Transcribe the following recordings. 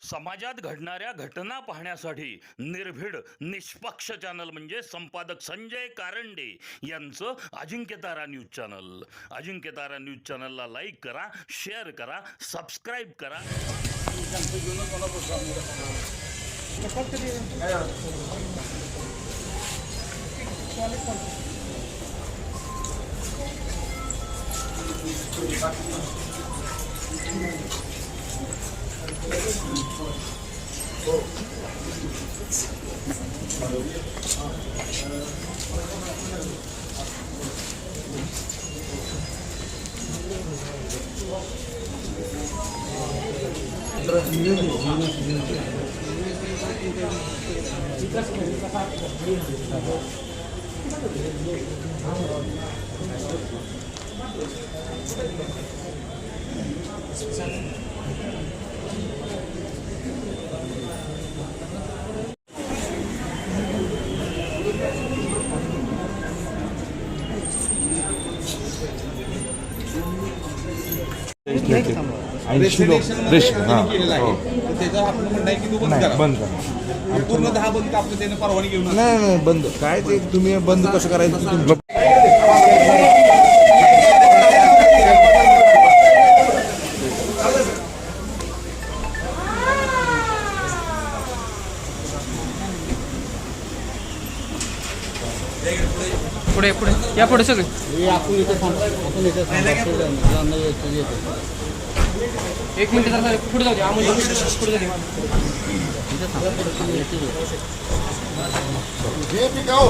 समाजात घडणाऱ्या घटना पाहण्यासाठी निर्भीड निष्पक्ष चॅनल म्हणजे संपादक संजय कारंडे यांचं Ajinkyatara news channel. Ajinkyatara news चॅनलला लाईक करा, शेअर करा, सबस्क्राईब करा. पूर्ण 10 बंद आपलं त्याने परवानगी घेऊन नाही बंद काय ते तुम्ही बंद कसं करायचं तुम्ही पुढे पुढे या पुढे सगळे एक मिनिट जरा पुढे जाऊ दे आम्हाला पुढे जाऊ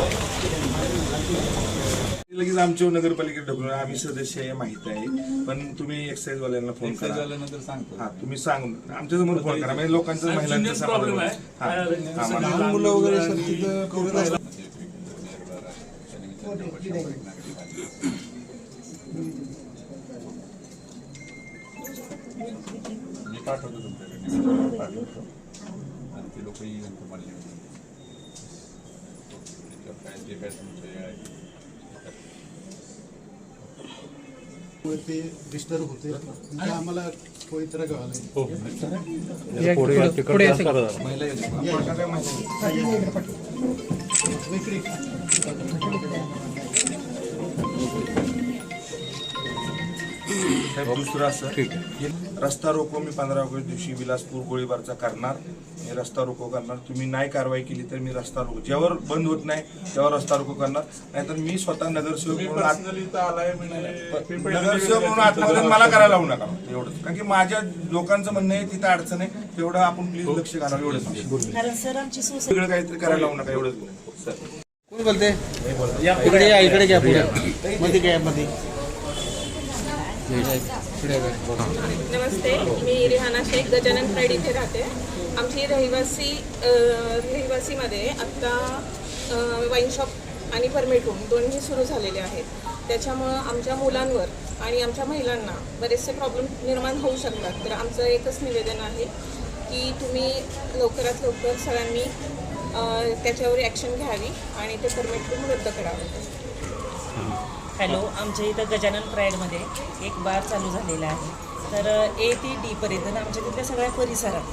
लगेच आमच्या नगरपालिकेत ढकलून आम्ही सदस्य आहे माहित आहे, पण तुम्ही एक्साईज वाल्यांना फोन करा. झाल्यानंतर सांगतो. हा तुम्ही सांगून आमच्या समोर फोन करा म्हणजे लोकांचं महिलांचं प्रॉब्लेम आहे. लहान मुलं वगैरे सर तिथं मी पाठवतो तुमच्याकडे पाठवतो आणि ते लोक येऊन तुम्हाला घेऊन काय जे काय तुमचं आहे ते डिस्टर्ब होते म्हणजे आम्हाला पवित्र गावाला पुढे या सगळे. दुसरं असं रस्ता रोको मी 15 ऑगस्ट दिवशी विलासपूर गोळीबारचा करणार. मी रस्ता रोको करणार. तुम्ही नाही कारवाई केली तर मी रस्ता रोको ज्यावर बंद होत नाही त्यावर रस्ता रोको करणार. नाहीतर मी स्वतः नगरसेवक म्हणून आत्महत्या मला करायला लावू नका एवढंच. कारण की माझ्या लोकांचं म्हणणं आहे तिथं अडचण आहे तेवढं आपण प्लीज लक्ष घालावं एवढंच. सगळं काहीतरी करायला लावू नका एवढंच. सर कोण बोलते इकडे या इकडे घ्या पुढे मध्ये घ्या मध्ये. नमस्ते, मी रिहाना शेख गजानन प्राईड इथे राहते. आमची रहिवासीमध्ये आत्ता वाईन शॉप आणि परमिट रूम दोन्ही सुरू झालेले आहेत. त्याच्यामुळं आमच्या मुलांवर आणि आमच्या महिलांना बरेचसे प्रॉब्लेम निर्माण होऊ शकतात. तर आमचं एकच निवेदन आहे की तुम्ही लवकरात लवकर सगळ्यांनी त्याच्यावर ॲक्शन घ्यावी आणि ते परमिट रूम रद्द करावं. हॅलो, आमच्या इथं गजानन प्राईडमध्ये एक बार चालू झालेला आहे. तर A ते D पर्यंत आमच्या तिथल्या सगळ्या परिसरात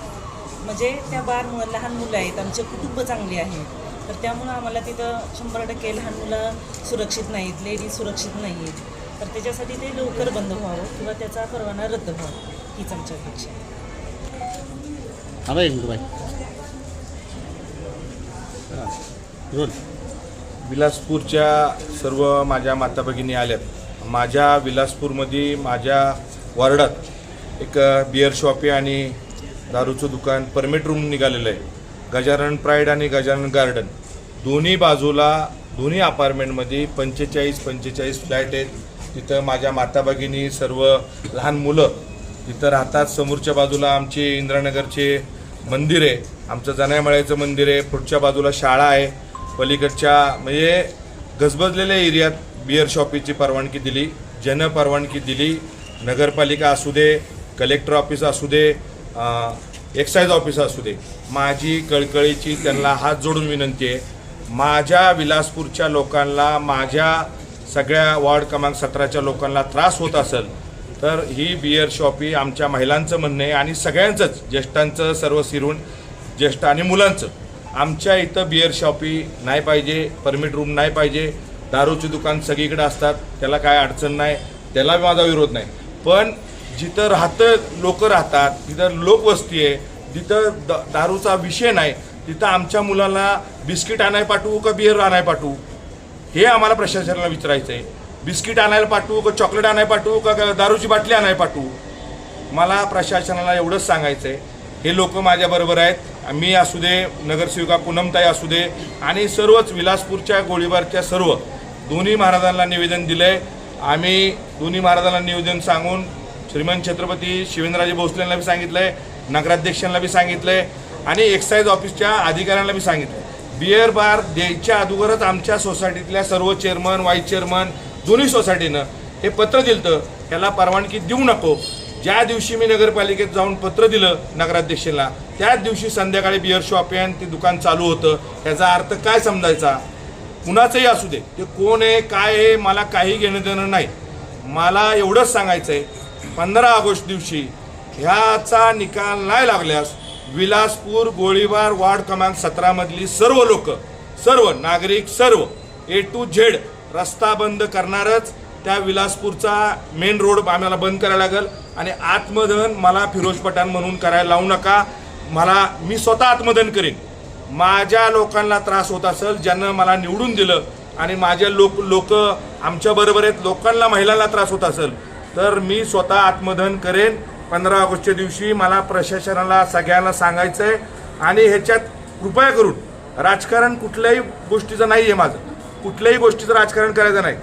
म्हणजे त्या बारमुळं लहान मुलं आहेत, आमचे कुटुंब चांगले आहेत. तर त्यामुळं आम्हाला तिथं 100% लहान मुलं सुरक्षित नाहीत, लेडीज सुरक्षित नाही आहेत. तर त्याच्यासाठी ते लवकर बंद व्हावं किंवा त्याचा परवाना रद्द व्हावा हीच आमची अपेक्षा आहे. विलासपूरच्या सर्व माझ्या माता भगिनी आल्यात. माझ्या विलासपूरमध्ये माझ्या वॉर्डात एक बिअर शॉप आहे आणि दारूचं दुकान परमिट रूम निघालेलं आहे. गजानन प्राईड आणि गजानन गार्डन दोन्ही बाजूला दोन्ही अपार्टमेंटमध्ये 45 फ्लॅट आहेत. तिथं माझ्या माता भगिनी सर्व लहान मुलं तिथं राहतात. समोरच्या बाजूला आमचे इंद्रानगरचे मंदिर आहे, आमचं जनायमाळ्याचं मंदिर आहे, पुढच्या बाजूला शाळा आहे, पलीकडच्या म्हणजे गजबजलेल्या एरियात बिअर शॉपीची परवानगी दिली, जन परवानगी दिली. नगरपालिका असू दे, कलेक्टर ऑफिस असू दे, एक्साईज ऑफिस असू दे, माझी कळकळीची त्यांना हात जोडून विनंती आहे. माझ्या विलासपूरच्या लोकांना, माझ्या सगळ्या वॉर्ड क्रमांक 17च्या लोकांना त्रास होत असेल तर ही बिअर शॉप ही आमच्या महिलांचं म्हणणं आहे आणि सगळ्यांचंच, ज्येष्ठांचं, सर्व सिरून ज्येष्ठ आणि मुलांचं. आमच्या इथं बिअर शॉप ही नाही पाहिजे, परमिट रूम नाही पाहिजे. दारूचे दुकान सगळीकडे असतात, त्याला काय अडचण नाही, त्याला माझा विरोध नाही. पण जिथं लोक राहतात, जिथं लोकवस्ती आहे, जिथं दारूचा विषय नाही, तिथं आमच्या मुलांना बिस्किट आणायला पाठवू का बिअर आणायला पाठवू, हे आम्हाला प्रशासनाला विचारायचं आहे. बिस्किट आणायला पाठवू का चॉकलेट आणायला पाठवू का दारूची बाटली आणायला पाठवू, मला प्रशासनाला एवढंच सांगायचं आहे. हे लोक माझ्याबरोबर आहेत, मी असू दे, नगरसेविका पूनमताई असू दे, आणि सर्वच विलासपूरच्या गोळीबारच्या सर्व दोन्ही महाराजांना निवेदन दिलं आहे. आम्ही दोन्ही महाराजांना निवेदन सांगून श्रीमंत छत्रपती शिवेंद्रराजे भोसलेंना बी सांगितलं आहे, नगराध्यक्षांना बी सांगितलं आहे आणि एक्साईज ऑफिसच्या अधिकाऱ्यांना बी सांगितलं आहे. बिअर बार द्यायच्या अगोदरच आमच्या सोसायटीतल्या सर्व चेअरमन, व्हाईस चेअरमन दोन्ही सोसायटीनं हे पत्र दिलं तर त्याला परवानगी देऊ नको. ज्या दिवशी मी नगरपालिकेत जाऊन पत्र दिलं नगराध्यक्षाला, त्याच दिवशी संध्याकाळी बिअर शॉप आहे आणि ते दुकान चालू होतं. त्याचा अर्थ काय समजायचा, कुणाचंही असू दे, ते कोण आहे काय आहे मला काही घेणं देणं नाही. मला एवढंच सांगायचं आहे, 15 ऑगस्ट दिवशी ह्याचा निकाल नाही लागल्यास विलासपूर गोळीबार वार्ड क्रमांक 17 मधली सर्व लोक, सर्व नागरिक, सर्व A to Z रस्ता बंद करणारच. त्या विलासपूरचा मेन रोड आम्हाला बंद करायला लागेल आणि आत्मदहन मला फिरोज पठाण म्हणून करायला लावू नका. मी स्वतः आत्मदहन करीन. माझ्या लोकांना त्रास होत असेल, ज्यांना मला निवडून दिलं आणि माझ्या लोक आमच्या बरोबर आहेत, लोकांना, महिलांना त्रास होत असेल तर मी स्वतः आत्मदहन करेन. 15 ऑगस्टच्या दिवशी मला प्रशासनाला सगळ्यांना सांगायचं आहे. आणि ह्याच्यात कृपया करून राजकारण कुठल्याही गोष्टीचं नाही आहे, माझं कुठल्याही गोष्टीचं राजकारण करायचं नाही.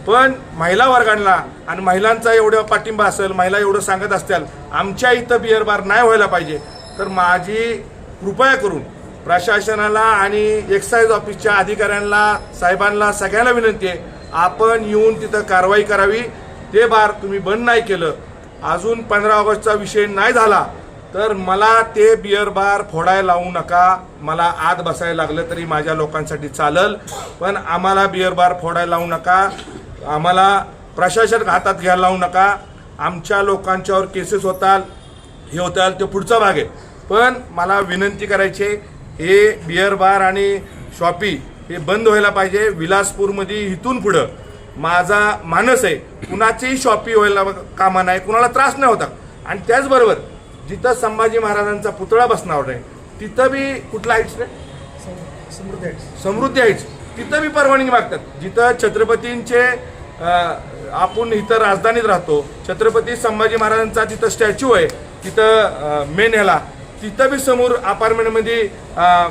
पण महिला वर्गांना आणि महिलांचा एवढा पाठिंबा असेल, महिला एवढं सांगत असतील आमच्या इथं बिअर बार नाही व्हायला पाहिजे, तर माझी कृपया करून प्रशासनाला आणि एक्साईज ऑफिसच्या अधिकाऱ्यांना, साहेबांना, सगळ्यांना विनंती आहे, आपण येऊन तिथं कारवाई करावी. ते बार तुम्ही बंद नाही केलं, अजून 15 ऑगस्टचा विषय नाही झाला तर मला ते बिअर बार फोडायला लावू नका. मला आत बसायला लागलं तरी माझ्या लोकांसाठी चालेल, पण आम्हाला बिअर बार फोडायला लावू नका. आम्हाला प्रशासन हातात घ्यायला लावू नका. आमच्या लोकांच्यावर केसेस होतात, हे होतात, ते पुढचा भाग आहे. पण मला विनंती करायची, हे बिअर बार आणि शॉपी हे बंद व्हायला पाहिजे. विलासपूरमध्ये इथून पुढं माझा मानस आहे, कुणाचीही शॉपी व्हायला कामा नाही, कुणाला त्रास नाही होता. आणि त्याचबरोबर जिथं संभाजी महाराजांचा पुतळा बसणार आहे तिथं बी कुठला हाईट्स रे, समृद्धी हाईट्स, तिथं बी परवानगी मागतात. जिथं छत्रपतींचे आपण इथं राजधानीत राहतो, छत्रपती संभाजी महाराजांचा तिथं स्टॅच्यू आहे, तिथं मेन ह्याला, तिथं बी समोर अपार्टमेंटमध्ये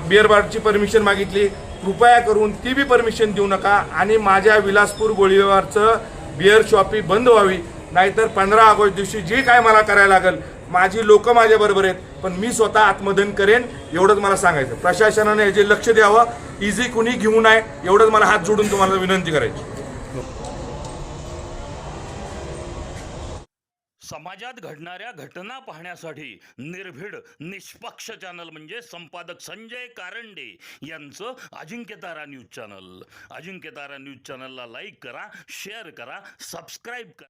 बिअर बारची परमिशन मागितली. कृपया करून ती बी परमिशन देऊ नका आणि माझ्या विलासपूर गोळीबारचं बिअर शॉपी बंद व्हावी. नाहीतर 15 ऑगस्ट दिवशी जे काय मला करायला लागेल, माझी लोक माझ्याबरोबर आहेत, पण मी स्वतः आत्मदहन करेन. एवढंच मला सांगायचं. प्रशासनाने याचे लक्ष द्यावं, इझी कुणी घेऊ नये, एवढंच मला हात जोडून तुम्हाला विनंती करायची. समाजात घडणाऱ्या घटना पाहण्यासाठी निर्भीड निष्पक्ष चॅनल म्हणजे संपादक संजय कारंडे यांचं Ajinkyatara news channel. Ajinkyatara news चॅनलला लाईक करा, शेअर करा, सबस्क्राईब करा.